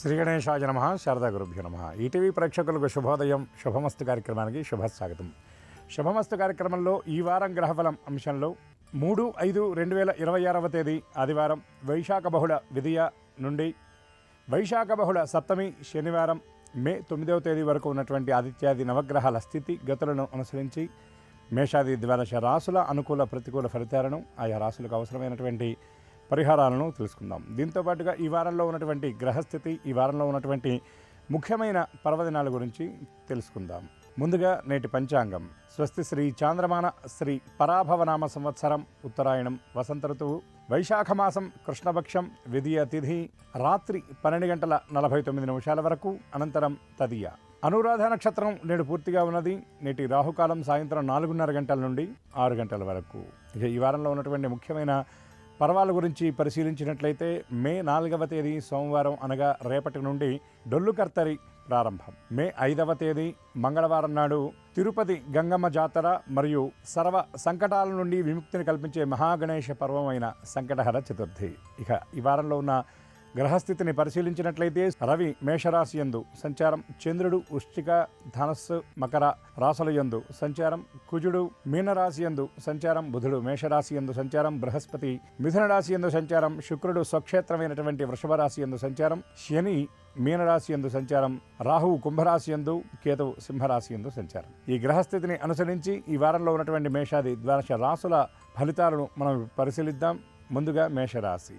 శ్రీ గణేశాయ నమః. శారదా గురుభ్యో నమః. ఈటీవీ ప్రేక్షకులకు శుభోదయం. శుభమస్తు కార్యక్రమానికి శుభస్వాగతం. శుభమస్తు కార్యక్రమంలో ఈ వారం గ్రహఫలం అంశంలో 3/5/2026 తేదీ ఆదివారం వైశాఖ బహుళ విదియ నుండి వైశాఖ బహుళ సప్తమి శనివారం మే 9వ తేదీ వరకు ఉన్నటువంటి ఆదిత్యాది నవగ్రహాల స్థితి గతులను అనుసరించి మేషాది ద్వాదశ రాసుల అనుకూల ప్రతికూల ఫలితాలను ఆయా రాసులకు అవసరమైనటువంటి పరిహారాలను తెలుసుకుందాం. దీంతోపాటుగా ఈ వారంలో ఉన్నటువంటి గ్రహస్థితి, ఈ వారంలో ఉన్నటువంటి ముఖ్యమైన పర్వదినాల గురించి తెలుసుకుందాం. ముందుగా నేటి పంచాంగం. స్వస్తి శ్రీ చాంద్రమాన శ్రీ పరాభవనామ సంవత్సరం ఉత్తరాయణం వసంత ఋతువు వైశాఖ మాసం కృష్ణపక్షం విదియ తిథి రాత్రి 12:49 వరకు, అనంతరం తదియ. అనురాధ నక్షత్రం నేడు పూర్తిగా ఉన్నది. నేటి రాహుకాలం సాయంత్రం 4:30 గంటల నుండి 6 గంటల వరకు. ఇక ఈ వారంలో ఉన్నటువంటి ముఖ్యమైన పర్వాల గురించి పరిశీలించినట్లయితే మే 4వ తేదీ సోమవారం అనగా రేపటి నుండి డొల్లు కర్తరి ప్రారంభం. మే 5వ తేదీ మంగళవారం నాడు తిరుపతి గంగమ్మ జాతర మరియు సర్వ సంకటాల నుండి విముక్తిని కల్పించే మహాగణేశ పర్వం అయిన సంకటహర చతుర్థి. ఇక ఈ వారంలో ఉన్న గ్రహస్థితిని పరిశీలించినట్లయితే రవి మేషరాశి యందు సంచారం, చంద్రుడు వృశ్చిక ధనస్సు మకర రాశుల యందు సంచారం, కుజుడు మీనరాశి యందు సంచారం, బుధుడు మేషరాశి యందు సంచారం, బృహస్పతి మిథున రాశి యందు సంచారం, శుక్రుడు స్వక్షేత్రమైనటువంటి వృషభ రాశి యందు సంచారం, శని మీనరాశి యందు సంచారం, రాహువు కుంభరాశి యందు, కేతువు సింహరాశి యందు సంచారం. ఈ గ్రహస్థితిని అనుసరించి ఈ వారంలో ఉన్నటువంటి మేషాది ద్వాదశ రాశుల ఫలితాలను మనం పరిశీలిద్దాం. ముందుగా మేషరాశి.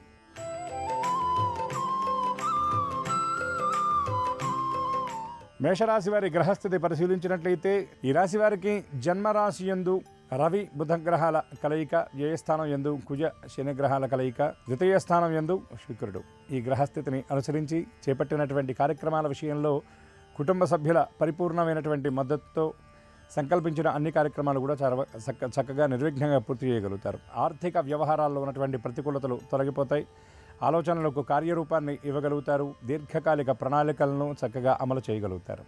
మేషరాశి వారి గ్రహస్థితి పరిశీలించినట్లయితే ఈ రాశి వారికి జన్మరాశి యందు రవి బుధ గ్రహాల కలయిక, వ్యయస్థానం యందు కుజ శని గ్రహాల కలయిక, ద్వితీయ స్థానం యందు శుక్రుడు. ఈ గ్రహస్థితిని అనుసరించి చేపట్టినటువంటి కార్యక్రమాల విషయంలో కుటుంబ సభ్యుల పరిపూర్ణమైనటువంటి మద్దతుతో సంకల్పించిన అన్ని కార్యక్రమాలు కూడా చక్కగా నిర్విఘ్నంగా పూర్తి చేయగలుగుతారు. ఆర్థిక వ్యవహారాల్లో ఉన్నటువంటి ప్రతికూలతలు తొలగిపోతాయి. ఆలోచనలకు కార్యరూపాన్ని ఇవ్వగలుగుతారు. దీర్ఘకాలిక ప్రణాళికలను చక్కగా అమలు చేయగలుగుతారు.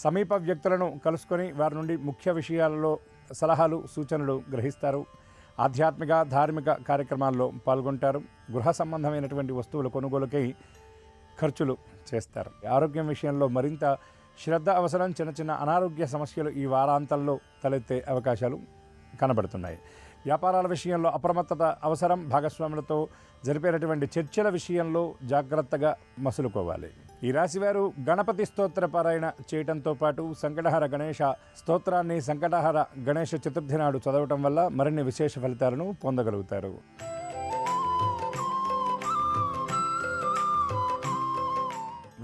సమీప వ్యక్తులను కలుసుకొని వారి నుండి ముఖ్య విషయాలలో సలహాలు సూచనలు గ్రహిస్తారు. ఆధ్యాత్మిక ధార్మిక కార్యక్రమాల్లో పాల్గొంటారు. గృహ సంబంధమైనటువంటి వస్తువుల కొనుగోలుకై ఖర్చులు చేస్తారు. ఆరోగ్యం విషయంలో మరింత శ్రద్ధ అవసరం. చిన్న చిన్న అనారోగ్య సమస్యలు ఈ వారాంతంలో తలెత్తే అవకాశాలు కనబడుతున్నాయి. వ్యాపారాల విషయంలో అప్రమత్తత అవసరం. భాగస్వాములతో జరిపేటటువంటి చర్చల విషయంలో జాగ్రత్తగా మసులుకోవాలి. ఈ రాశివారు గణపతి స్తోత్ర పారాయణ చేయడంతో పాటు సంకటహర గణేశ స్తోత్రాన్ని సంకటహర గణేశ చతుర్థి నాడు చదవటం వల్ల మరిన్ని విశేష ఫలితాలను పొందగలుగుతారు.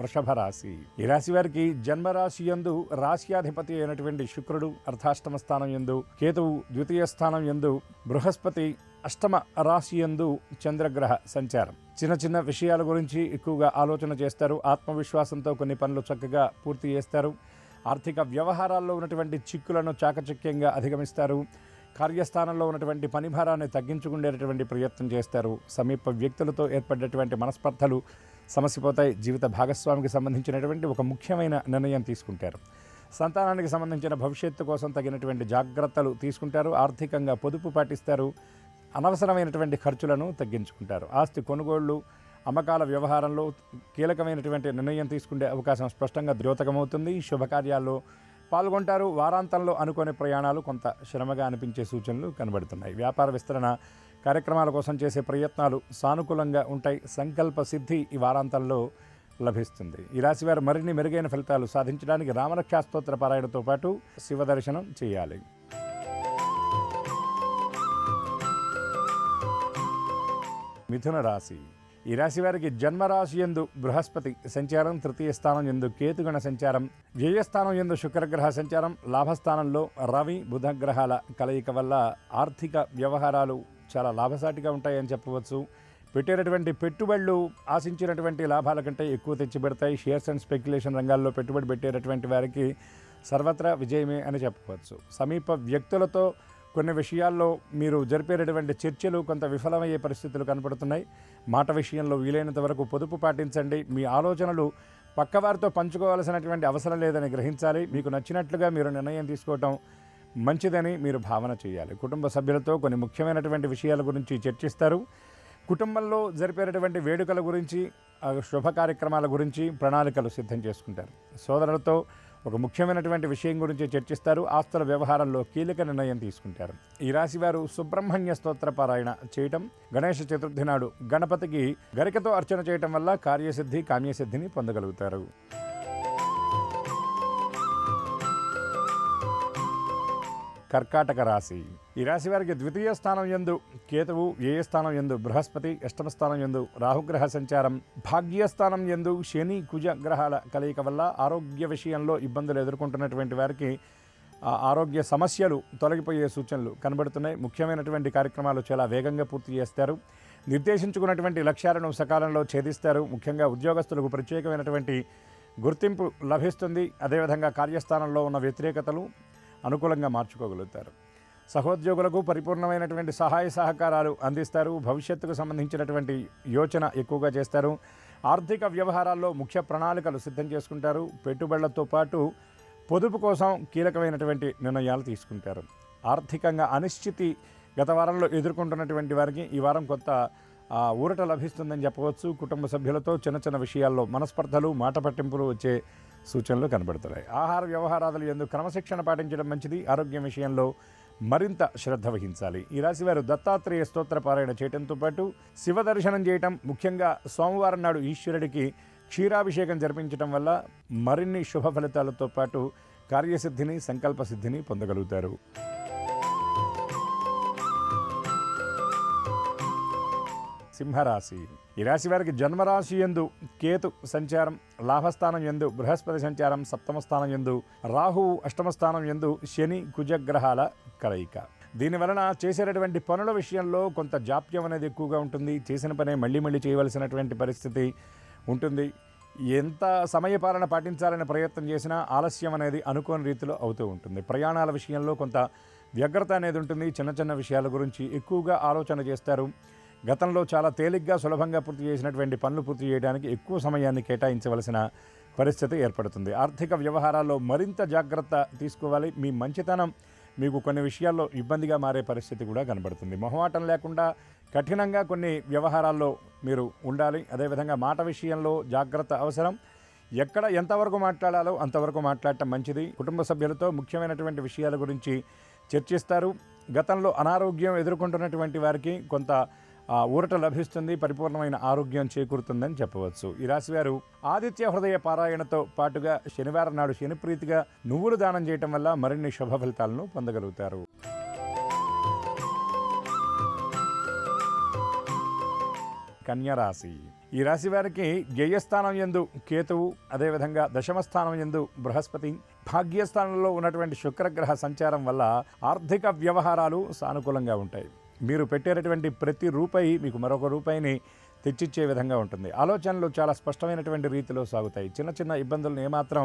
వృషభ రాశి. ఈ రాశి వారికి జన్మరాశి యందు రాశ్యాధిపతి అయినటువంటి శుక్రుడు అర్ధాష్టమ స్థానం యందు, కేతువు ద్వితీయ స్థానం యందు, బృహస్పతి అష్టమ రాశి యందు చంద్రగ్రహ సంచారం. చిన్న చిన్న విషయాల గురించి ఎక్కువగా ఆలోచన చేస్తారు. ఆత్మవిశ్వాసంతో కొన్ని పనులు చక్కగా పూర్తి చేస్తారు. ఆర్థిక వ్యవహారాల్లో ఉన్నటువంటి చిక్కులను చాకచక్యంగా అధిగమిస్తారు. కార్యస్థానంలో ఉన్నటువంటి పనిభారాన్ని తగ్గించుకునేటటువంటి ప్రయత్నం చేస్తారు. సమీప వ్యక్తులతో ఏర్పడేటువంటి మనస్పర్ధలు సమసిపోతాయి. జీవిత భాగస్వామికి సంబంధించినటువంటి ఒక ముఖ్యమైన నిర్ణయం తీసుకుంటారు. సంతానానికి సంబంధించిన భవిష్యత్తు కోసం తగినటువంటి జాగ్రత్తలు తీసుకుంటారు. ఆర్థికంగా పొదుపు పాటిస్తారు. అనవసరమైనటువంటి ఖర్చులను తగ్గించుకుంటారు. ఆస్తి కొనుగోళ్లు అమ్మకాల వ్యవహారంలో కీలకమైనటువంటి నిర్ణయం తీసుకునే అవకాశం స్పష్టంగా ద్యోతకమవుతుంది. శుభకార్యాల్లో పాల్గొంటారు. వారాంతంలో అనుకోని ప్రయాణాలు కొంత శ్రమగా అనిపించే సూచనలు కనబడుతున్నాయి. వ్యాపార విస్తరణ కార్యక్రమాల కోసం చేసే ప్రయత్నాలు సానుకూలంగా ఉంటాయి. సంకల్ప సిద్ధి ఈ వారాంతంలో లభిస్తుంది. ఈ రాశివారు మరిన్ని మెరుగైన ఫలితాలు సాధించడానికి రామరక్షా స్తోత్ర పారాయణతో పాటు శివ దర్శనం చేయాలి. మిథున రాశి. ఈ రాశి వారికి జన్మరాశి యందు బృహస్పతి సంచారం, తృతీయ స్థానం యందు కేతుగణ సంచారం, వ్యయస్థానం యందు శుక్రగ్రహ సంచారం, లాభస్థానంలో రవి బుధ గ్రహాల కలయిక వల్ల ఆర్థిక వ్యవహారాలు చాలా లాభసాటిగా ఉంటాయని చెప్పవచ్చు. పెట్టేటటువంటి పెట్టుబడులు ఆశించినటువంటి లాభాల కంటే ఎక్కువ తెచ్చిపెడతాయి. షేర్స్ అండ్ స్పెక్యులేషన్ రంగాల్లో పెట్టుబడి పెట్టేటటువంటి వారికి సర్వత్రా విజయమే అని చెప్పవచ్చు. సమీప వ్యక్తులతో కొన్ని విషయాల్లో మీరు జరిపేటటువంటి చర్చలు కొంత విఫలమయ్యే పరిస్థితులు కనపడుతున్నాయి. మాట విషయంలో వీలైనంత వరకు పొదుపు పాటించండి. మీ ఆలోచనలు పక్కవారితో పంచుకోవాల్సినటువంటి అవసరం లేదని గ్రహించాలి. మీకు నచ్చినట్లుగా మీరు నిర్ణయం తీసుకోవటం మంచిదని మీరు భావన చేయాలి. కుటుంబ సభ్యులతో కొన్ని ముఖ్యమైనటువంటి విషయాల గురించి చర్చిస్తారు. కుటుంబంలో జరిపేటటువంటి వేడుకల గురించి, శుభ కార్యక్రమాల గురించి ప్రణాళికలు సిద్ధం చేసుకుంటారు. సోదరులతో ఒక ముఖ్యమైనటువంటి విషయం గురించి చర్చిస్తారు. ఆస్తుల వ్యవహారంలో కీలక నిర్ణయం తీసుకుంటారు. ఈ రాశివారు సుబ్రహ్మణ్య స్తోత్ర పారాయణ చేయటం, గణేష చతుర్థి నాడు గణపతికి గరికతో అర్చన చేయటం వల్ల కార్యసిద్ధి, కామ్యసిద్ధిని పొందగలుగుతారు. కర్కాటక రాశి. ఈ రాశి వారికి ద్వితీయ స్థానం యందు కేతువు, వ్యయ స్థానం యందు బృహస్పతి, అష్టమ స్థానం యందు రాహుగ్రహ సంచారం, భాగ్యస్థానం యందు శని కుజ గ్రహాల కలయిక వల్ల ఆరోగ్య విషయంలో ఇబ్బందులు ఎదుర్కొంటున్నటువంటి వారికి ఆరోగ్య సమస్యలు తొలగిపోయే సూచనలు కనబడుతున్నాయి. ముఖ్యమైనటువంటి కార్యక్రమాలు చాలా వేగంగా పూర్తి చేస్తారు. నిర్దేశించుకున్నటువంటి లక్ష్యాలను సకాలంలో ఛేదిస్తారు. ముఖ్యంగా ఉద్యోగస్తులకు ప్రత్యేకమైనటువంటి గుర్తింపు లభిస్తుంది. అదేవిధంగా కార్యస్థానంలో ఉన్న వ్యతిరేకతలు అనుకూలంగా మార్చుకోగలుగుతారు. సహోద్యోగులకు పరిపూర్ణమైనటువంటి సహాయ సహకారాలు అందిస్తారు. భవిష్యత్తుకు సంబంధించినటువంటి యోచన ఎక్కువగా చేస్తారు. ఆర్థిక వ్యవహారాల్లో ముఖ్య ప్రణాళికలు సిద్ధం చేసుకుంటారు. పెట్టుబడులతో పాటు పొదుపు కోసం కీలకమైనటువంటి నిర్ణయాలు తీసుకుంటారు. ఆర్థికంగా అనిశ్చితి గత వారంలో ఎదుర్కొంటున్నటువంటి వారికి ఈ వారం కొత్త ఊరట లభిస్తుందని చెప్పవచ్చు. కుటుంబ సభ్యులతో చిన్న చిన్న విషయాల్లో మనస్పర్ధలు, మాట పట్టింపులు వచ్చే సూచనలు కనబడుతున్నాయి. ఆహార వ్యవహారాలు ఎందుకు క్రమశిక్షణ పాటించడం మంచిది. ఆరోగ్యం విషయంలో మరింత శ్రద్ధ వహించాలి. ఈ రాశి వారు దత్తాత్రేయ స్తోత్ర పారాయణ చేయడంతో పాటు శివ దర్శనం చేయటం, ముఖ్యంగా సోమవారం నాడు ఈశ్వరుడికి క్షీరాభిషేకం జరిపించడం వల్ల మరిన్ని శుభ ఫలితాలతో పాటు కార్యసిద్ధిని, సంకల్ప సిద్ధిని పొందగలుగుతారు. సింహరాశి. ఈ రాశి వారికి జన్మరాశి యందు కేతు సంచారం, లాభస్థానం యందు బృహస్పతి సంచారం, సప్తమ స్థానం యందు రాహువు, అష్టమ స్థానం యందు శని కుజగ్రహాల కలయిక. దీనివలన చేసేటటువంటి పనుల విషయంలో కొంత జాప్యం అనేది ఎక్కువగా ఉంటుంది. చేసిన పనే మళ్ళీ మళ్ళీ చేయవలసినటువంటి పరిస్థితి ఉంటుంది. ఎంత సమయపాలన పాటించాలని ప్రయత్నం చేసినా ఆలస్యం అనేది అనుకోని రీతిలో అవుతూ ఉంటుంది. ప్రయాణాల విషయంలో కొంత వ్యగ్రత అనేది ఉంటుంది. చిన్న చిన్న విషయాల గురించి ఎక్కువగా ఆలోచన చేస్తారు. గతంలో చాలా తేలిగ్గా, సులభంగా పూర్తి చేసినటువంటి పనులు పూర్తి చేయడానికి ఎక్కువ సమయాన్ని కేటాయించవలసిన పరిస్థితి ఏర్పడుతుంది. ఆర్థిక వ్యవహారాల్లో మరింత జాగ్రత్త తీసుకోవాలి. మీ మంచితనం మీకు కొన్ని విషయాల్లో ఇబ్బందిగా మారే పరిస్థితి కూడా కనబడుతుంది. మొహమాటం లేకుండా కఠినంగా కొన్ని వ్యవహారాల్లో మీరు ఉండాలి. అదేవిధంగా మాట విషయంలో జాగ్రత్త అవసరం. ఎక్కడ ఎంతవరకు మాట్లాడాలో అంతవరకు మాట్లాడటం మంచిది. కుటుంబ సభ్యులతో ముఖ్యమైనటువంటి విషయాల గురించి చర్చిస్తారు. గతంలో అనారోగ్యం ఎదుర్కొంటున్నటువంటి వారికి కొంత ఊరట లభిస్తుంది. పరిపూర్ణమైన ఆరోగ్యం చేకూరుతుందని చెప్పవచ్చు. ఈ రాశివారు ఆదిత్య హృదయ పారాయణతో పాటుగా శనివారం నాడు శనిప్రీతిగా నువ్వులు దానం చేయటం వల్ల మరిన్ని శుభ ఫలితాలను పొందగలుగుతారు. కన్యరాశి. ఈ రాశి వారికి జయస్థానం యందు కేతువు, అదేవిధంగా దశమస్థానం యందు బృహస్పతి, భాగ్యస్థానంలో ఉన్నటువంటి శుక్రగ్రహ సంచారం వల్ల ఆర్థిక వ్యవహారాలు సానుకూలంగా ఉంటాయి. మీరు పెట్టేటటువంటి ప్రతి రూపాయి మీకు మరొక రూపాయిని తెచ్చిచ్చే విధంగా ఉంటుంది. ఆలోచనలు చాలా స్పష్టమైనటువంటి రీతిలో సాగుతాయి. చిన్న చిన్న ఇబ్బందులను ఏమాత్రం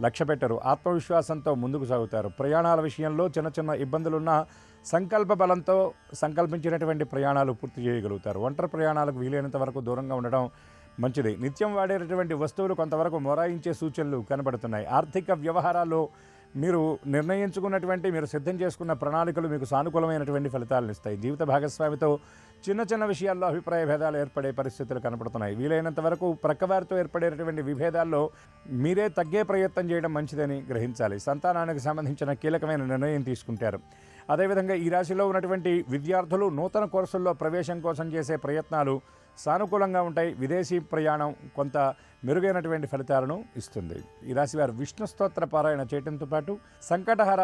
లక్ష్య పెట్టరు. ఆత్మవిశ్వాసంతో ముందుకు సాగుతారు. ప్రయాణాల విషయంలో చిన్న చిన్న ఇబ్బందులున్న సంకల్ప బలంతో సంకల్పించినటువంటి ప్రయాణాలు పూర్తి చేయగలుగుతారు. ఒంటరి ప్రయాణాలకు వీలైనంత వరకు దూరంగా ఉండడం మంచిది. నిత్యం వాడేటటువంటి వస్తువులు కొంతవరకు మొరాయించే సూచనలు కనబడుతున్నాయి. ఆర్థిక వ్యవహారాల్లో మీరు నిర్ణయించుకున్నటువంటి, మీరు సిద్ధం చేసుకున్న ప్రణాళికలు మీకు సానుకూలమైనటువంటి ఫలితాలను ఇస్తాయి. జీవిత భాగస్వామితో చిన్న చిన్న విషయాల్లో అభిప్రాయ భేదాలు ఏర్పడే పరిస్థితులు కనపడుతున్నాయి. వీలైనంత వరకు ప్రక్కవారితో ఏర్పడేటటువంటి విభేదాల్లో మీరే తగ్గే ప్రయత్నం చేయడం మంచిదని గ్రహించాలి. సంతానానికి సంబంధించిన కీలకమైన నిర్ణయం తీసుకుంటారు. అదేవిధంగా ఈ రాశిలో ఉన్నటువంటి విద్యార్థులు నూతన కోర్సుల్లో ప్రవేశం కోసం చేసే ప్రయత్నాలు సానుకూలంగా ఉంటాయి. విదేశీ ప్రయాణం కొంత మెరుగైనటువంటి ఫలితాలను ఇస్తుంది. ఈ రాశి వారు విష్ణు స్తోత్ర పారాయణ చేయడంతో పాటు సంకటహర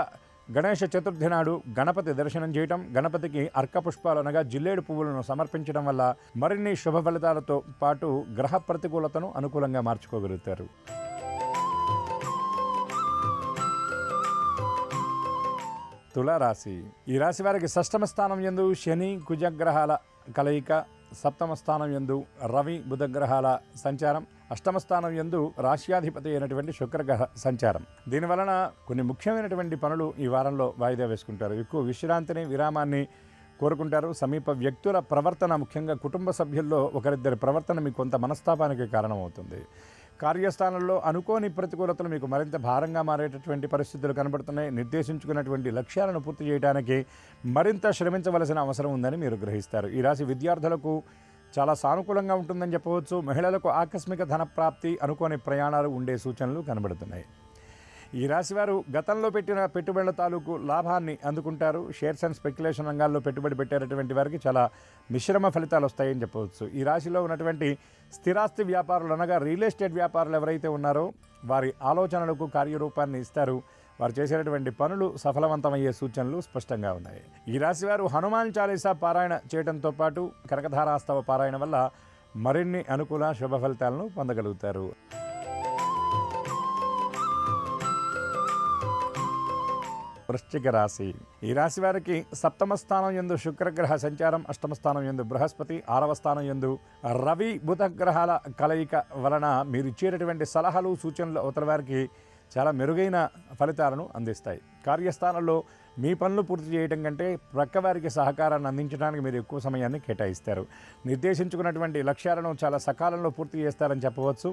గణేష చతుర్థి నాడు గణపతి దర్శనం చేయటం, గణపతికి అర్కపుష్పాలు అనగా జిల్లేడు పువ్వులను సమర్పించడం వల్ల మరిన్ని శుభ ఫలితాలతో పాటు గ్రహ ప్రతికూలతను అనుకూలంగా మార్చుకోగలుగుతారు. తులారాశి. ఈ రాశి వారికి షష్టమ స్థానం యందు శని కుజగ్రహాల కలయిక, సప్తమ స్థానం యందు రవి బుధగ్రహాల సంచారం, అష్టమ స్థానం యందు రాశ్యాధిపతి అయినటువంటి శుక్రగ్రహ సంచారం. దీనివలన కొన్ని ముఖ్యమైనటువంటి పనులు ఈ వారంలో వాయిదా వేసుకుంటారు. ఎక్కువ విశ్రాంతిని, విరామాన్ని కోరుకుంటారు. సమీప వ్యక్తుల ప్రవర్తన, ముఖ్యంగా కుటుంబ సభ్యుల్లో ఒకరిద్దరి ప్రవర్తన మీకు కొంత మనస్తాపానికి కారణమవుతుంది. కార్యస్థానంలో అనుకోని ప్రతికూలతలు మీకు మరింత భారంగా మారేటటువంటి పరిస్థితులు కనబడుతున్నాయి. నిర్దేశించుకున్నటువంటి లక్ష్యాలను పూర్తి చేయడానికి మరింత శ్రమించవలసిన అవసరం ఉందని మీరు గ్రహిస్తారు. ఈ రాశి విద్యార్థులకు చాలా సానుకూలంగా ఉంటుందని చెప్పవచ్చు. మహిళలకు ఆకస్మిక ధన ప్రాప్తి, అనుకోని ప్రయాణాలు ఉండే సూచనలు కనబడుతున్నాయి. ఈ రాశివారు గతంలో పెట్టిన పెట్టుబడుల తాలూకు లాభాన్ని అందుకుంటారు. షేర్స్ అండ్ స్పెక్యులేషన్ రంగాల్లో పెట్టుబడి పెట్టేటటువంటి వారికి చాలా మిశ్రమ ఫలితాలు వస్తాయని చెప్పవచ్చు. ఈ రాశిలో ఉన్నటువంటి స్థిరాస్తి వ్యాపారులు అనగా రియల్ ఎస్టేట్ వ్యాపారులు ఎవరైతే ఉన్నారో వారి ఆలోచనలకు కార్యరూపాన్ని ఇస్తారు. వారు చేసేటటువంటి పనులు సఫలవంతమయ్యే సూచనలు స్పష్టంగా ఉన్నాయి. ఈ రాశివారు హనుమాన్ చాలీసా పారాయణ చేయడంతో పాటు కనకధారాస్తవ పారాయణ వల్ల మరిన్ని అనుకూల శుభ ఫలితాలను పొందగలుగుతారు. వృశ్చిక రాశి. ఈ రాశి వారికి సప్తమ స్థానం యందు శుక్రగ్రహ సంచారం, అష్టమ స్థానం యందు బృహస్పతి, 6వ స్థానం యందు రవి బుధ గ్రహాల కలయిక వలన మీరు ఇచ్చేటటువంటి సలహాలు సూచనలు అవతల వారికి చాలా మెరుగైన ఫలితాలను అందిస్తాయి. కార్యస్థానంలో మీ పనులు పూర్తి చేయడం కంటే ప్రక్కవారికి సహకారాన్ని అందించడానికి మీరు ఎక్కువ సమయాన్ని కేటాయిస్తారు. నిర్దేశించుకున్నటువంటి లక్ష్యాలను చాలా సకాలంలో పూర్తి చేస్తారని చెప్పవచ్చు.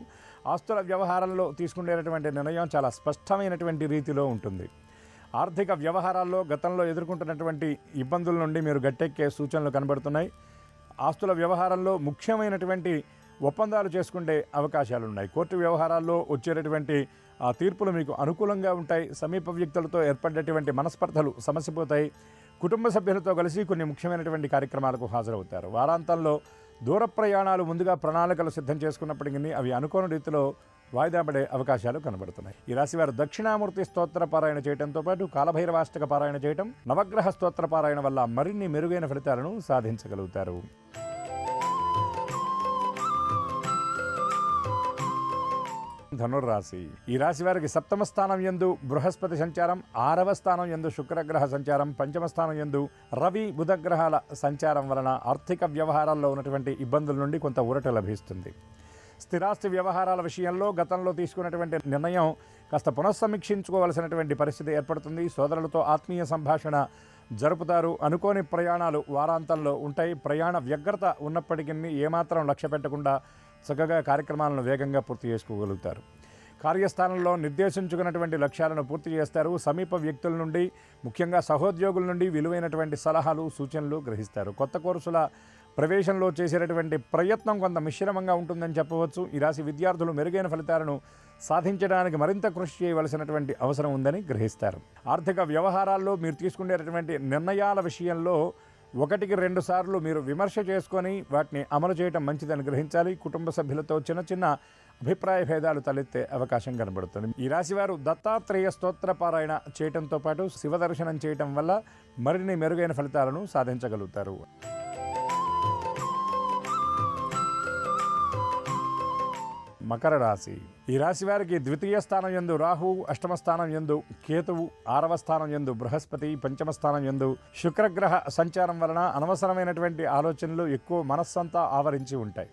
ఆస్తుల వ్యవహారంలో తీసుకునేటటువంటి నిర్ణయం చాలా స్పష్టమైనటువంటి రీతిలో ఉంటుంది. ఆర్థిక వ్యవహారాల్లో గతంలో ఎదుర్కొంటున్నటువంటి ఇబ్బందుల నుండి మీరు గట్టెక్కే సూచనలు కనబడుతున్నాయి. ఆస్తుల వ్యవహారంలో ముఖ్యమైనటువంటి ఒప్పందాలు చేసుకునే అవకాశాలు ఉన్నాయి. కోర్టు వ్యవహారాల్లో వచ్చేటటువంటి ఆ తీర్పులు మీకు అనుకూలంగా ఉంటాయి. సమీప వ్యక్తులతో ఏర్పడేటువంటి మనస్పర్ధలు సమసిపోతాయి. కుటుంబ సభ్యులతో కలిసి కొన్ని ముఖ్యమైనటువంటి కార్యక్రమాలకు హాజరవుతారు. వారాంతంలో దూర ప్రయాణాలు ముందుగా ప్రణాళికలు సిద్ధం చేసుకున్నప్పటికీ అవి అనుకోని రీతిలో వాయిదా పడే అవకాశాలు కనబడుతున్నాయి. ఈ రాశివారు దక్షిణామూర్తి స్తోత్ర పారాయణ చేయడంతో పాటు కాలభైరవాష్టక పారాయణ చేయటం, నవగ్రహ స్తోత్ర పారాయణ వల్ల మరిన్ని మెరుగైన ఫలితాలను సాధించగలుగుతారు. ధనుర్రాశి. ఈ రాశి వారికి సప్తమ స్థానం యందు బృహస్పతి సంచారం, 6వ స్థానం యందు శుక్రగ్రహ సంచారం, పంచమ స్థానం యందు రవి బుధ గ్రహాల సంచారం వలన ఆర్థిక వ్యవహారాల్లో ఉన్నటువంటి ఇబ్బందుల నుండి కొంత ఊరట లభిస్తుంది. స్థిరాస్తి వ్యవహారాల విషయంలో గతంలో తీసుకున్నటువంటి నిర్ణయం కాస్త పునఃసమీక్షించుకోవాల్సినటువంటి పరిస్థితి ఏర్పడుతుంది. సోదరులతో ఆత్మీయ సంభాషణ జరుపుతారు. అనుకోని ప్రయాణాలు వారాంతంలో ఉంటాయి. ప్రయాణ వ్యగ్రత ఉన్నప్పటికీ ఏమాత్రం లక్ష్య పెట్టకుండా చక్కగా కార్యక్రమాలను వేగంగా పూర్తి చేసుకోగలుగుతారు. కార్యస్థానంలో నిర్దేశించుకున్నటువంటి లక్ష్యాలను పూర్తి చేస్తారు. సమీప వ్యక్తుల నుండి, ముఖ్యంగా సహోద్యోగుల నుండి విలువైనటువంటి సలహాలు సూచనలు గ్రహిస్తారు. కొత్త కోర్సుల ప్రవేశంలో చేసేటటువంటి ప్రయత్నం కొంత మిశ్రమంగా ఉంటుందని చెప్పవచ్చు. ఈ రాశి విద్యార్థులు మెరుగైన ఫలితాలను సాధించడానికి మరింత కృషి చేయవలసినటువంటి అవసరం ఉందని గ్రహిస్తారు. ఆర్థిక వ్యవహారాల్లో మీరు తీసుకునేటటువంటి నిర్ణయాల విషయంలో 1-2 సార్లు మీరు విమర్శ చేసుకొని వాటిని అమలు చేయడం మంచిదని గ్రహించాలి. కుటుంబ సభ్యులతో చిన్న చిన్న అభిప్రాయ భేదాలు తలెత్తే అవకాశం కనబడుతుంది. ఈ రాశివారు దత్తాత్రేయ స్తోత్ర పారాయణ చేయడంతో పాటు శివ దర్శనం చేయటం వల్ల మరిన్ని మెరుగైన ఫలితాలను సాధించగలుగుతారు. మకర రాశి. ఈ రాశి వారికి ద్వితీయ స్థానం యందు రాహువు, అష్టమ స్థానం యందు కేతువు, 6వ స్థానం యందు బృహస్పతి, పంచమ స్థానం యందు శుక్రగ్రహ సంచారం వలన అనవసరమైనటువంటి ఆలోచనలు ఎక్కువ మనస్సంతా ఆవరించి ఉంటాయి.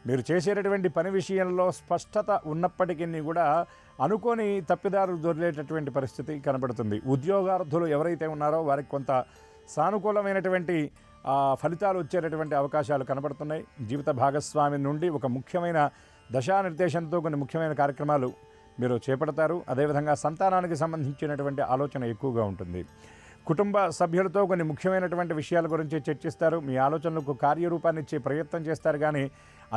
మీరు చేసేటటువంటి పని విషయంలో స్పష్టత ఉన్నప్పటికీ కూడా అనుకోని తప్పిదారులు దొరికేటటువంటి పరిస్థితి కనబడుతుంది. ఉద్యోగార్థులు ఎవరైతే ఉన్నారో వారికి కొంత సానుకూలమైనటువంటి ఫలితాలు వచ్చేటటువంటి అవకాశాలు కనబడుతున్నాయి. జీవిత భాగస్వామి నుండి ఒక ముఖ్యమైన దశానిర్దేశంతో కొన్ని ముఖ్యమైన కార్యక్రమాలు మీరు చేపడతారు. అదేవిధంగా సంతానానికి సంబంధించినటువంటి ఆలోచన ఎక్కువగా ఉంటుంది. కుటుంబ సభ్యులతో కొన్ని ముఖ్యమైనటువంటి విషయాల గురించి చర్చిస్తారు. మీ ఆలోచనలకు కార్యరూపాన్ని ఇచ్చే ప్రయత్నం చేస్తారు, కానీ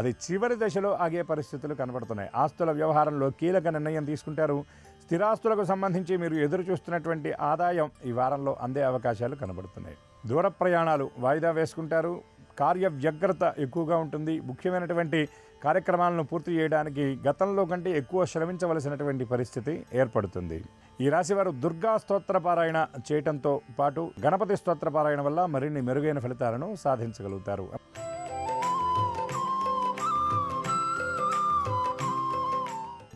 అది చివరి దశలో ఆగే పరిస్థితులు కనబడుతున్నాయి. ఆస్తుల వ్యవహారంలో కీలక నిర్ణయం తీసుకుంటారు. స్థిరాస్తులకు సంబంధించి మీరు ఎదురు చూస్తున్నటువంటి ఆదాయం ఈ వారంలో అందే అవకాశాలు కనబడుతున్నాయి. దూర ప్రయాణాలు వాయిదా వేసుకుంటారు. కార్య వ్యగ్రత ఎక్కువగా ఉంటుంది. ముఖ్యమైనటువంటి కార్యక్రమాలను పూర్తి చేయడానికి గతంలో కంటే ఎక్కువ శ్రమించవలసినటువంటి పరిస్థితి ఏర్పడుతుంది. ఈ రాశివారు దుర్గా స్తోత్ర పారాయణ చేయటంతో పాటు గణపతి స్తోత్ర పారాయణ వల్ల మరిన్ని మెరుగైన ఫలితాలను సాధించగలుగుతారు.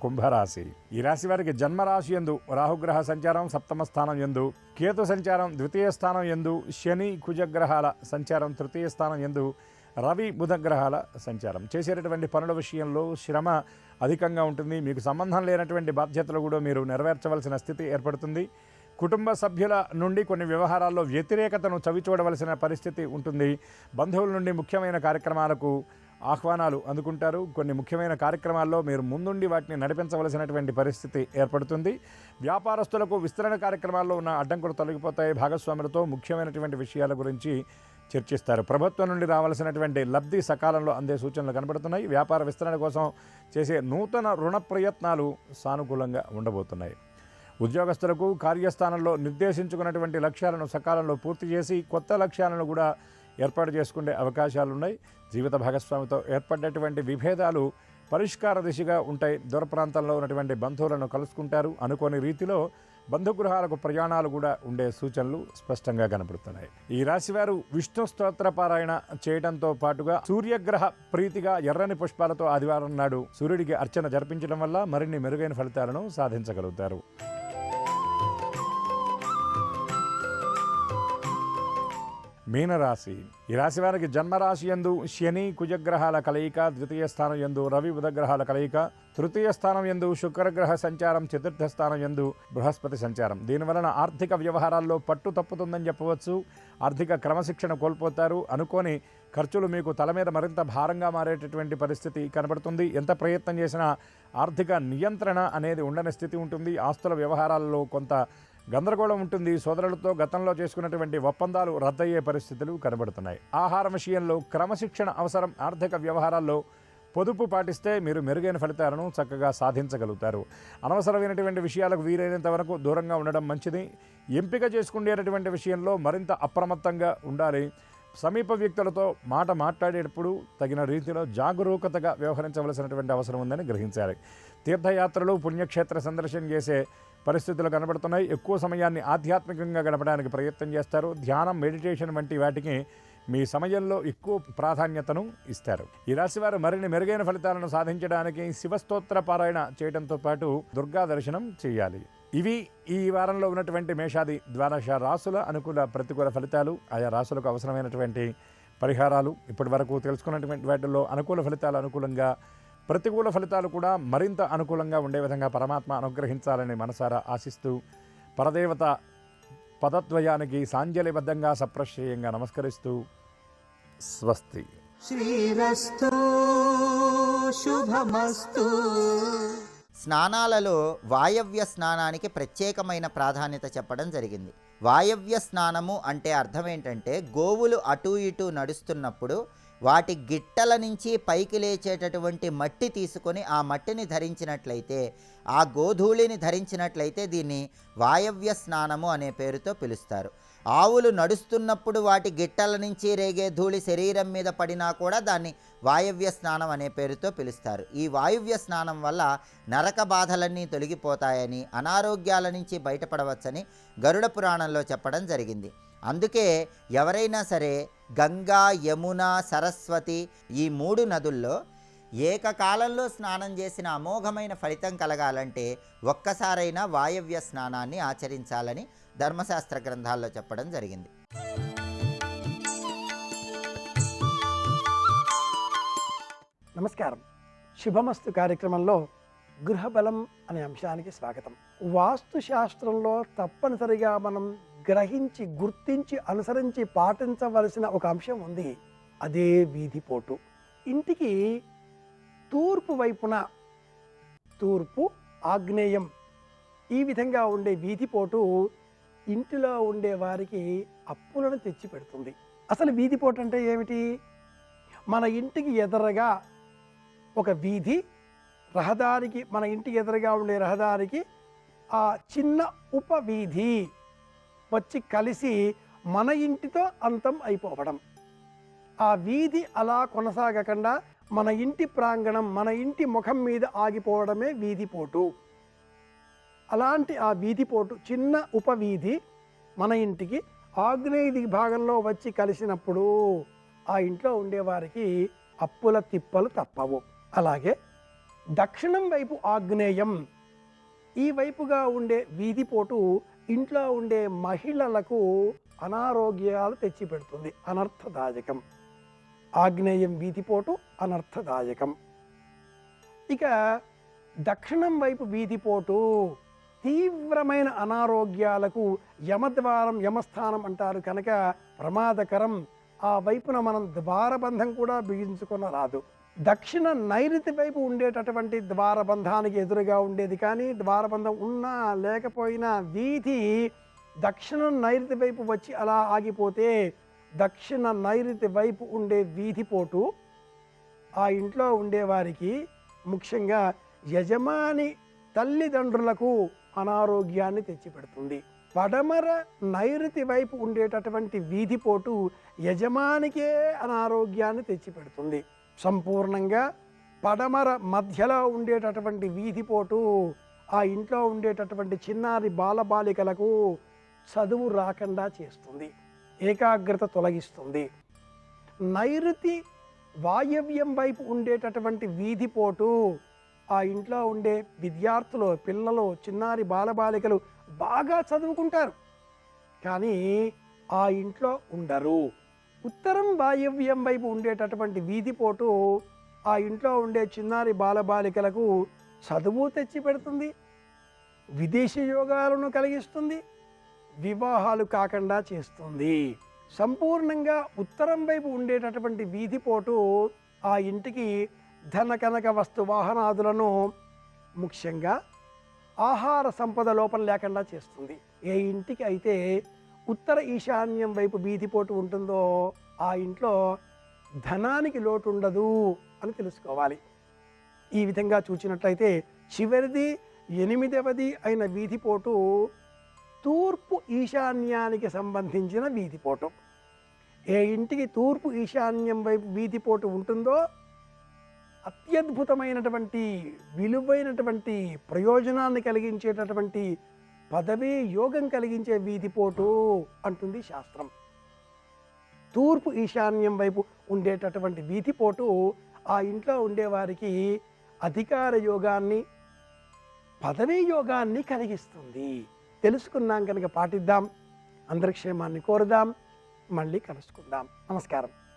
కుంభరాశి. ఈ రాశి వారికి జన్మరాశి యందు రాహుగ్రహ సంచారం, సప్తమ స్థానం యందు కేతు సంచారం, ద్వితీయ స్థానం యందు శని కుజగ్రహాల సంచారం, తృతీయ స్థానం యందు రవి బుధ గ్రహాల సంచారం. చేసేటటువంటి పనుల విషయంలో శ్రమ అధికంగా ఉంటుంది. మీకు సంబంధం లేనటువంటి బాధ్యతలు కూడా మీరు నెరవేర్చవలసిన స్థితి ఏర్పడుతుంది. కుటుంబ సభ్యుల నుండి కొన్ని వ్యవహారాల్లో వ్యతిరేకతను చవిచూడవలసిన పరిస్థితి ఉంటుంది. బంధువుల నుండి ముఖ్యమైన కార్యక్రమాలకు ఆహ్వానాలు అందుకుంటారు. కొన్ని ముఖ్యమైన కార్యక్రమాల్లో మీరు ముందుండి వాటిని నడిపించవలసినటువంటి పరిస్థితి ఏర్పడుతుంది. వ్యాపారస్తులకు విస్తరణ కార్యక్రమాల్లో ఉన్న అడ్డంకులు తొలగిపోతాయి. భాగస్వాములతో ముఖ్యమైనటువంటి విషయాల గురించి చర్చిస్తారు. ప్రభుత్వం నుండి రావాల్సినటువంటి లబ్ధి సకాలంలో అందే సూచనలు కనబడుతున్నాయి. వ్యాపార విస్తరణ కోసం చేసే నూతన రుణ ప్రయత్నాలు సానుకూలంగా ఉండబోతున్నాయి. ఉద్యోగస్తులకు కార్యస్థానంలో నిర్దేశించుకున్నటువంటి లక్ష్యాలను సకాలంలో పూర్తి చేసి కొత్త లక్ష్యాలను కూడా ఏర్పాటు చేసుకునే అవకాశాలున్నాయి. జీవిత భాగస్వామితో ఏర్పడినటువంటి విభేదాలు పరిష్కార దిశగా ఉంటాయి. దూర ప్రాంతంలో ఉన్నటువంటి బంధువులను కలుసుకుంటారు. అనుకోని రీతిలో బంధుగృహాలకు ప్రయాణాలు కూడా ఉండే సూచనలు స్పష్టంగా కనబడుతున్నాయి. ఈ రాశివారు విష్ణు స్తోత్ర పారాయణ చేయడంతో పాటుగా సూర్యగ్రహ ప్రీతిగా ఎర్రని పుష్పాలతో ఆదివారం నాడు సూర్యుడికి అర్చన జరిపించడం వల్ల మరిన్ని మెరుగైన ఫలితాలను సాధించగలుగుతారు. మీనరాశి. ఈ రాశి వారికి జన్మరాశి యందు శని కుజగ్రహాల కలయిక, ద్వితీయ స్థానం యందు రవి బుధగ్రహాల కలయిక, తృతీయ స్థానం యందు శుక్రగ్రహ సంచారం, చతుర్థ స్థానం యందు బృహస్పతి సంచారం. దీనివలన ఆర్థిక వ్యవహారాల్లో పట్టు తప్పుతుందని చెప్పవచ్చు. ఆర్థిక క్రమశిక్షణ కోల్పోతారు. అనుకోని ఖర్చులు మీకు తల మీద మరింత భారంగా మారేటటువంటి పరిస్థితి కనబడుతుంది. ఎంత ప్రయత్నం చేసినా ఆర్థిక నియంత్రణ అనేది ఉండని స్థితి ఉంటుంది. ఆస్తుల వ్యవహారాల్లో కొంత గందరగోళం ఉంటుంది. సోదరులతో గతంలో చేసుకున్నటువంటి ఒప్పందాలు రద్దయ్యే పరిస్థితులు కనబడుతున్నాయి. ఆహారం విషయంలో క్రమశిక్షణ అవసరం. ఆర్థిక వ్యవహారాల్లో పొదుపు పాటిస్తే మీరు మెరుగైన ఫలితాలను చక్కగా సాధించగలుగుతారు. అనవసరమైనటువంటి విషయాలకు వీలైనంత వరకు దూరంగా ఉండడం మంచిది. ఎంపిక చేసుకునేటటువంటి విషయంలో మరింత అప్రమత్తంగా ఉండాలి. సమీప వ్యక్తులతో మాట్లాడేటప్పుడు తగిన రీతిలో జాగరూకతగా వ్యవహరించవలసినటువంటి అవసరం ఉందని గ్రహించాలి. తీర్థయాత్రలు, పుణ్యక్షేత్ర సందర్శన చేసే పరిస్థితులు కనబడుతున్నాయి. ఎక్కువ సమయాన్ని ఆధ్యాత్మికంగా గడపడానికి ప్రయత్నం చేస్తారు. ధ్యానం, మెడిటేషన్ వంటి వాటికి మీ సమయంలో ఎక్కువ ప్రాధాన్యతను ఇస్తారు. ఈ రాశివారు మరిన్ని మెరుగైన ఫలితాలను సాధించడానికి శివస్తోత్ర పారాయణ చేయడంతో పాటు దుర్గా దర్శనం చేయాలి. ఇవి ఈ వారంలో ఉన్నటువంటి మేషాది ద్వాదశ రాశుల అనుకూల ప్రతికూల ఫలితాలు. ఆయా రాశులకు అవసరమైనటువంటి పరిహారాలు ఇప్పటి వరకు తెలుసుకున్నటువంటి వాటిల్లో అనుకూల ఫలితాలు అనుకూలంగా, ప్రతికూల ఫలితాలు కూడా మరింత అనుకూలంగా ఉండే విధంగా పరమాత్మ అనుగ్రహించాలని మనసారా ఆశిస్తూ పరదేవత పదద్వయానికి సాంజలిబద్ధంగా సప్రశ్రేయంగా నమస్కరిస్తూ స్వస్తి. శ్రీరస్తు శుభమస్తు. స్నానాలలో వాయవ్య స్నానానికి ప్రత్యేకమైన ప్రాధాన్యత చెప్పడం జరిగింది. వాయవ్య స్నానము అంటే అర్థం ఏంటంటే, గోవులు అటు ఇటు నడుస్తున్నప్పుడు వాటి గిట్టల నుంచి పైకి లేచేటటువంటి మట్టి తీసుకొని ఆ మట్టిని ధరించినట్లయితే, ఆ గోధూళిని ధరించినట్లయితే దీన్ని వాయవ్య స్నానము అనే పేరుతో పిలుస్తారు. ఆవులు నడుస్తున్నప్పుడు వాటి గిట్టల నుంచి రేగే ధూళి శరీరం మీద పడినా కూడా దాన్ని వాయవ్య స్నానం అనే పేరుతో పిలుస్తారు. ఈ వాయవ్య స్నానం వల్ల నరక బాధలన్నీ తొలగిపోతాయని, అనారోగ్యాల నుంచి బయటపడవచ్చని గరుడ పురాణంలో చెప్పడం జరిగింది. అందుకే ఎవరైనా సరే గంగా, యమున, సరస్వతి ఈ 3 నదుల్లో ఏకకాలంలో స్నానం చేసిన అమోఘమైన ఫలితం కలగాలంటే ఒక్కసారైనా వాయవ్య స్నానాన్ని ఆచరించాలని ధర్మశాస్త్ర గ్రంథాల్లో చెప్పడం జరిగింది. నమస్కారం. శుభమస్తు కార్యక్రమంలో గృహబలం అనే అంశానికి స్వాగతం. వాస్తు శాస్త్రంలో తప్పనిసరిగా మనం గ్రహించి, గుర్తించి, అనుసరించి పాటించవలసిన ఒక అంశం ఉంది. అదే వీధిపోటు. ఇంటికి తూర్పు వైపున, తూర్పు, ఆగ్నేయం ఈ విధంగా ఉండే వీధిపోటు ఇంటిలో ఉండే వారికి అప్పులను తెచ్చి పెడుతుంది. అసలు వీధిపోటు అంటే ఏమిటి? మన ఇంటికి ఎదురుగా ఒక వీధి, రహదారికి, మన ఇంటికి ఎదురుగా ఉండే రహదారికి ఆ చిన్న ఉపవీధి వచ్చి కలిసి మన ఇంటితో అంతం అయిపోవడం. ఆ వీధి అలా కొనసాగకుండా మన ఇంటి ప్రాంగణం, మన ఇంటి ముఖం మీద ఆగిపోవడమే వీధిపోటు. అలాంటి ఆ వీధిపోటు, చిన్న ఉపవీధి మన ఇంటికి ఆగ్నేయ భాగంలో వచ్చి కలిసినప్పుడు ఆ ఇంట్లో ఉండేవారికి అప్పుల తిప్పలు తప్పవు. అలాగే దక్షిణం వైపు ఆగ్నేయం, ఈ వైపుగా ఉండే వీధిపోటు ఇంట్లో ఉండే మహిళలకు అనారోగ్యాలు తెచ్చిపెడుతుంది, అనర్థదాయకం. ఆగ్నేయం వీధిపోటు అనర్థదాయకం. ఇక దక్షిణం వైపు వీధిపోటు తీవ్రమైన అనారోగ్యాలకు యమద్వారం, యమస్థానం అంటారు కనుక ప్రమాదకరం. ఆ వైపున మనం ద్వారబంధం కూడా బిగించుకున్న రాదు. దక్షిణ నైరుతి వైపు ఉండేటటువంటి ద్వారబంధానికి ఎదురుగా ఉండేది కానీ ద్వారబంధం ఉన్నా లేకపోయినా వీధి దక్షిణ నైరుతి వైపు వచ్చి అలా ఆగిపోతే దక్షిణ నైరుతి వైపు ఉండే వీధిపోటు ఆ ఇంట్లో ఉండేవారికి ముఖ్యంగా యజమాని తల్లిదండ్రులకు అనారోగ్యాన్ని తెచ్చిపెడుతుంది. పడమర నైరుతి వైపు ఉండేటటువంటి వీధిపోటు యజమానికే అనారోగ్యాన్ని తెచ్చిపెడుతుంది. సంపూర్ణంగా పడమర మధ్యలో ఉండేటటువంటి వీధిపోటు ఆ ఇంట్లో ఉండేటటువంటి చిన్నారి బాలబాలికలకు చదువు రాకుండా చేస్తుంది, ఏకాగ్రత తొలగిస్తుంది. నైరుతి వాయవ్యం వైపు ఉండేటటువంటి వీధిపోటు ఆ ఇంట్లో ఉండే విద్యార్థులు, పిల్లలు, చిన్నారి బాలబాలికలు బాగా చదువుకుంటారు, కానీ ఆ ఇంట్లో ఉండరు. ఉత్తరం వాయవ్యం వైపు ఉండేటటువంటి వీధిపోటు ఆ ఇంట్లో ఉండే చిన్నారి బాలబాలికలకు చదువు తెచ్చి పెడుతుంది, విదేశీ యోగాలను కలిగిస్తుంది, వివాహాలు కాకుండా చేస్తుంది. సంపూర్ణంగా ఉత్తరం వైపు ఉండేటటువంటి వీధిపోటు ఆ ఇంటికి ధన కనక వస్తు వాహనాదులను, ముఖ్యంగా ఆహార సంపద లోపం లేకుండా చేస్తుంది. ఏ ఇంటికి అయితే ఉత్తర ఈశాన్యం వైపు వీధిపోటు ఉంటుందో ఆ ఇంట్లో ధనానికి లోటు ఉండదు అని తెలుసుకోవాలి. ఈ విధంగా చూసినట్లయితే చివరిది 8వది అయిన వీధిపోటు తూర్పు ఈశాన్యానికి సంబంధించిన వీధిపోటు. ఏ ఇంటికి తూర్పు ఈశాన్యం వైపు వీధిపోటు ఉంటుందో అత్యద్భుతమైనటువంటి విలువైనటువంటి ప్రయోజనాన్ని కలిగించేటటువంటి పదవీ యోగం కలిగించే వీధిపోటు అంటుంది శాస్త్రం. తూర్పు ఈశాన్యం వైపు ఉండేటటువంటి వీధిపోటు ఆ ఇంట్లో ఉండేవారికి అధికార యోగాన్ని, పదవీ యోగాన్ని కలిగిస్తుంది. తెలుసుకున్నాం కనుక పాటిద్దాం, అందరి క్షేమాన్ని కోరుదాం, మళ్ళీ కలుసుకుందాం. నమస్కారం.